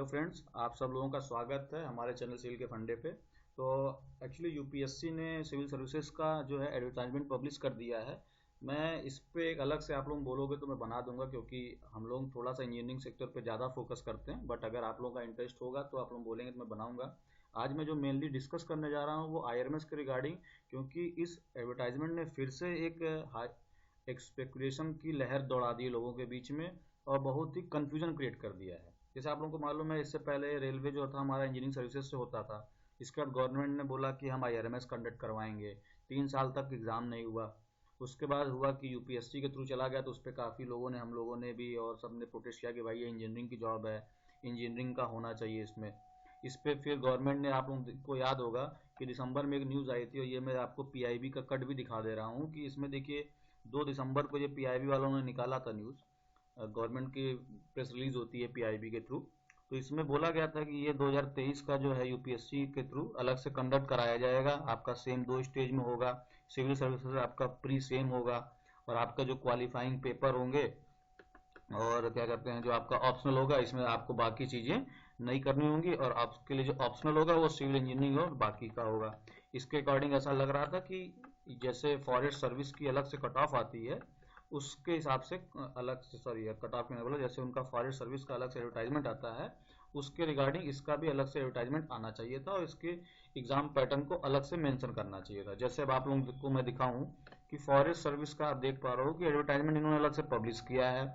Hello friends, आप सब लोगों का स्वागत है हमारे चैनल सील के फंडे पे। तो एक्चुअली यूपीएससी ने सिविल सर्विसेज का जो है एडवर्टाइजमेंट पब्लिश कर दिया है। मैं इस पे एक अलग से आप लोग बोलोगे तो मैं बना दूंगा, क्योंकि हम लोग थोड़ा सा इंजीनियरिंग सेक्टर पे ज़्यादा फोकस करते हैं। बट अगर आप लोगों का इंटरेस्ट होगा तो आप लोग बोलेंगे तो मैं बनाऊंगा। आज मैं जो मेनली डिस्कस करने जा रहा हूँ वो आईआरएमएस के रिगार्डिंग, क्योंकि इस एडवर्टाइजमेंट ने फिर से एक स्पेकुलेशन की लहर दौड़ा दी लोगों के बीच में और बहुत ही कंफ्यूजन क्रिएट कर दिया है। जैसे आप लोगों को मालूम है, इससे पहले रेलवे जो था हमारा इंजीनियरिंग सर्विसेज से होता था। इसके बाद गवर्नमेंट ने बोला कि हम आईआरएमएस कंडक्ट करवाएंगे। 3 साल तक एग्ज़ाम नहीं हुआ। उसके बाद हुआ कि यूपीएससी के थ्रू चला गया, तो उस पर काफ़ी लोगों ने, हम लोगों ने भी और सब ने प्रोटेस्ट किया कि भाई ये इंजीनियरिंग की जॉब है, इंजीनियरिंग का होना चाहिए इसमें। इस पे फिर गवर्नमेंट ने, आप लोगों को याद होगा कि दिसंबर में एक न्यूज़ आई थी, और ये मैं आपको पीआईबी का कट भी दिखा दे रहा हूँ कि इसमें देखिए 2 दिसंबर को ये पीआईबी वालों ने निकाला था न्यूज़। गवर्नमेंट की प्रेस रिलीज होती है पीआईबी के थ्रू। तो इसमें बोला गया था कि ये 2023 का जो है यूपीएससी के थ्रू अलग से कंडक्ट कराया जाएगा। आपका सेम 2 स्टेज में होगा। सिविल सर्विसेज आपका प्री सेम होगा, और आपका जो क्वालिफाइंग पेपर होंगे और क्या कहते हैं जो आपका ऑप्शनल होगा, इसमें आपको बाकी चीज़ें नहीं करनी होंगी। और आपके लिए जो ऑप्शनल होगा वो सिविल इंजीनियरिंग और बाकी का होगा। इसके अकॉर्डिंग ऐसा लग रहा था कि जैसे फॉरेस्ट सर्विस की अलग से कट ऑफ आती है, उसके हिसाब से अलग से, सॉरी कट ऑफ मैंने बोला, जैसे उनका फॉरेस्ट सर्विस का अलग से एडवर्टाइजमेंट आता है, उसके रिगार्डिंग इसका भी अलग से एडवर्टाइजमेंट आना चाहिए था, और इसके एग्जाम पैटर्न को अलग से मेंशन करना चाहिए था। जैसे अब आप लोगों को मैं दिखाऊं कि फॉरेस्ट सर्विस का आप देख पा रहे हो कि एडवर्टाइजमेंट इन्होंने अलग से पब्लिश किया है।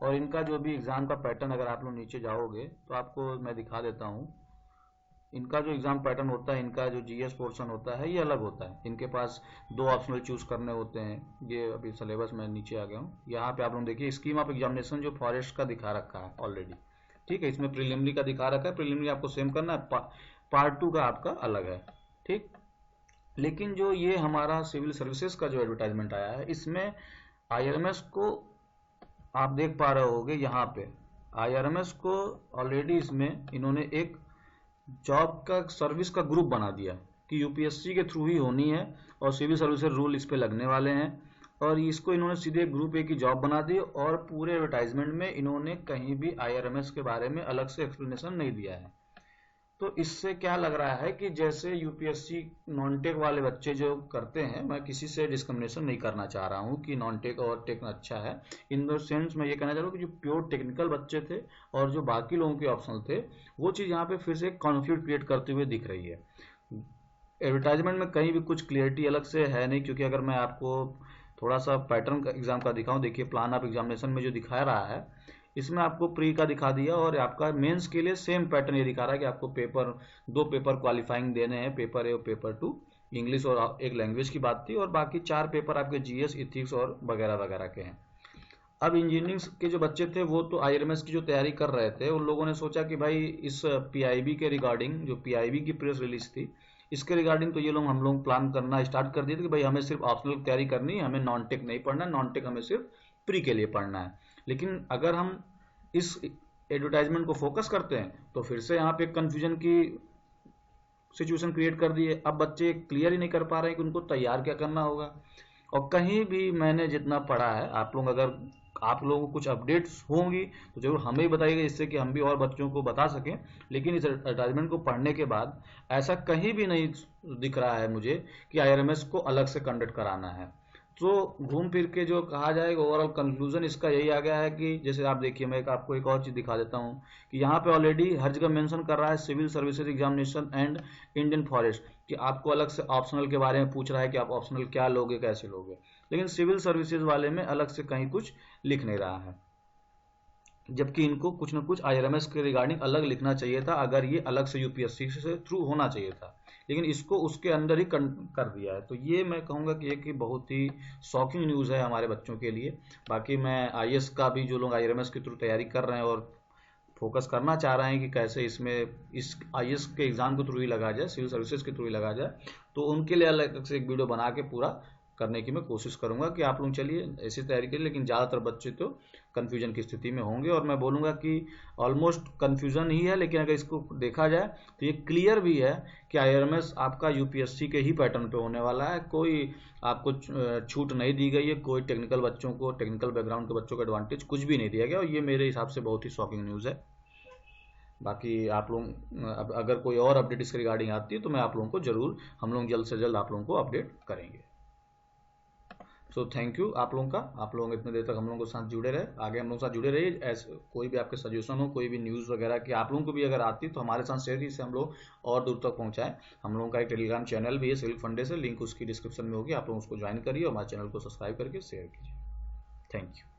और इनका जो भी एग्जाम का पैटर्न, अगर आप लोग नीचे जाओगे तो आपको मैं दिखा देता हूँ। इनका जो एग्जाम पैटर्न होता है, इनका जो जीएस पोर्शन होता है, ये अलग होता है। इनके पास 2 ऑप्शनल चूज करने होते हैं। ये अभी सिलेबस में नीचे आ गया हूँ, यहाँ पे आप लोग देखिए स्कीम ऑफ एग्जामिनेशन जो फॉरेस्ट का दिखा रखा है ऑलरेडी। ठीक है, इसमें प्रीलिमिनरी का दिखा रखा है, प्रीलिमिनरी आपको सेम करना है, पार्ट 2 का आपका अलग है। ठीक। लेकिन जो ये हमारा सिविल सर्विसेज का जो एडवर्टाइजमेंट आया है, इसमें आईआरएमएस को आप देख पा रहे होगे यहाँ पे। आईआरएमएस को ऑलरेडी इसमें इन्होंने एक जॉब का सर्विस का ग्रुप बना दिया कि यूपीएससी के थ्रू ही होनी है, और सिविल सर्विसेज रूल इस पे लगने वाले हैं। और इसको इन्होंने सीधे ग्रुप ए की जॉब बना दी, और पूरे एडवर्टाइजमेंट में इन्होंने कहीं भी आईआरएमएस के बारे में अलग से एक्सप्लेनेशन नहीं दिया है। तो इससे क्या लग रहा है कि जैसे यूपीएससी नॉन टेक वाले बच्चे जो करते हैं, मैं किसी से डिस्क्रिमिनेशन नहीं करना चाह रहा हूँ कि नॉन टेक और टेक अच्छा है। इन द सेंस मैं ये कहना चाह रहा हूँ कि जो प्योर टेक्निकल बच्चे थे और जो बाकी लोगों के ऑप्शनल थे, वो चीज़ यहाँ पे फिर से कॉन्फ्लिक्ट क्रिएट करते हुए दिख रही है। एडवर्टाइजमेंट में कहीं भी कुछ क्लियरिटी अलग से है नहीं, क्योंकि अगर मैं आपको थोड़ा सा पैटर्न का एग्जाम का दिखाऊं, देखिए प्लान ऑफ एग्जामिनेशन में जो दिखा रहा है, इसमें आपको प्री का दिखा दिया, और आपका मेंस के लिए सेम पैटर्न ये दिखा रहा है कि आपको 2 पेपर क्वालिफाइंग देने हैं, पेपर ए और पेपर 2। इंग्लिश और एक लैंग्वेज की बात थी, और बाकी 4 पेपर आपके जीएस, इथिक्स और वगैरह वगैरह के हैं। अब इंजीनियरिंग के जो बच्चे थे वो तो आईआरएमएस की जो तैयारी कर रहे थे, उन लोगों ने सोचा कि भाई इस पीआईबी के रिगार्डिंग, जो पीआईबी की प्रेस रिलीज थी, इसके रिगार्डिंग तो ये लोग, हम लोग प्लान करना स्टार्ट कर दिए थे कि भाई हमें सिर्फ ऑप्शनल तैयारी करनी है, हमें नॉन टेक नहीं पढ़ना, नॉन टेक हमें सिर्फ प्री के लिए पढ़ना है। लेकिन अगर हम इस एडवर्टाइजमेंट को फोकस करते हैं तो फिर से यहाँ पे कंफ्यूजन की सिचुएशन क्रिएट कर दी है। अब बच्चे क्लियर ही नहीं कर पा रहे हैं कि उनको तैयार क्या करना होगा। और कहीं भी मैंने जितना पढ़ा है, आप लोग अगर आप लोगों को कुछ अपडेट्स होंगी तो जरूर हमें ही बताइएगा, जिससे कि हम भी और बच्चों को बता सकें। लेकिन इस एडवर्टाइजमेंट को पढ़ने के बाद ऐसा कहीं भी नहीं दिख रहा है मुझे कि आईआरएमएस को अलग से कंडक्ट कराना है। तो घूम फिर के जो कहा जाएगा, ओवरऑल कंक्लूजन इसका यही आ गया है कि जैसे आप देखिए, मैं आपको एक और चीज दिखा देता हूँ कि यहाँ पे ऑलरेडी हर जगह मेंशन कर रहा है civil services examination and Indian forest, कि आपको अलग से ऑप्शनल के बारे में पूछ रहा है कि आप ऑप्शनल क्या लोगे, कैसे लोगे। लेकिन सिविल सर्विसेज वाले में अलग से कहीं कुछ लिख नहीं रहा है, जबकि इनको कुछ ना कुछ आईआरएमएस के रिगार्डिंग अलग लिखना चाहिए था, अगर ये अलग से यूपीएससी से थ्रू होना चाहिए था। लेकिन इसको उसके अंदर ही कर दिया है। तो ये मैं कहूँगा कि एक बहुत ही शॉकिंग न्यूज़ है हमारे बच्चों के लिए। बाकी मैं आईएएस का भी, जो लोग आईआरएमएस के थ्रू तैयारी कर रहे हैं और फोकस करना चाह रहे हैं कि कैसे इसमें इस आईएएस के एग्जाम के थ्रू ही लगा जाए, सिविल सर्विसेज के थ्रू ही लगा जाए, तो उनके लिए अलग से एक वीडियो बना के पूरा करने की मैं कोशिश करूंगा कि आप लोग चलिए ऐसी तैयारी करिए। लेकिन ज़्यादातर बच्चे तो कन्फ्यूजन की स्थिति में होंगे, और मैं बोलूँगा कि ऑलमोस्ट कन्फ्यूजन ही है। लेकिन अगर इसको देखा जाए तो ये क्लियर भी है कि आईआरएमएस आपका यूपीएससी के ही पैटर्न पे होने वाला है। कोई आपको छूट नहीं दी गई है, कोई टेक्निकल बच्चों को, टेक्निकल बैकग्राउंड के बच्चों को एडवांटेज कुछ भी नहीं दिया गया, और ये मेरे हिसाब से बहुत ही शॉकिंग न्यूज़ है। बाकी आप लोग अगर कोई और अपडेट इसके रिगार्डिंग आती है तो मैं आप लोगों को जरूर, हम लोग जल्द से जल्द आप लोगों को अपडेट करेंगे। सो थैंक यू आप लोग इतने देर तक हम लोगों के साथ जुड़े रहे, आगे हम लोग के साथ जुड़े रहिए। ऐसे कोई भी आपके सजेशन हो, कोई भी न्यूज़ वगैरह की आप लोगों को भी अगर आती तो हमारे साथ शेयर कीजिए, इससे हम लोग और दूर तक पहुंचाएं। हम लोगों का एक टेलीग्राम चैनल भी है सिविल फंडे से, लिंक उसकी डिस्क्रिप्शन में होगी, आप लोग उसको ज्वाइन करिए और हमारे चैनल को सब्सक्राइब करके शेयर कीजिए। Thank you.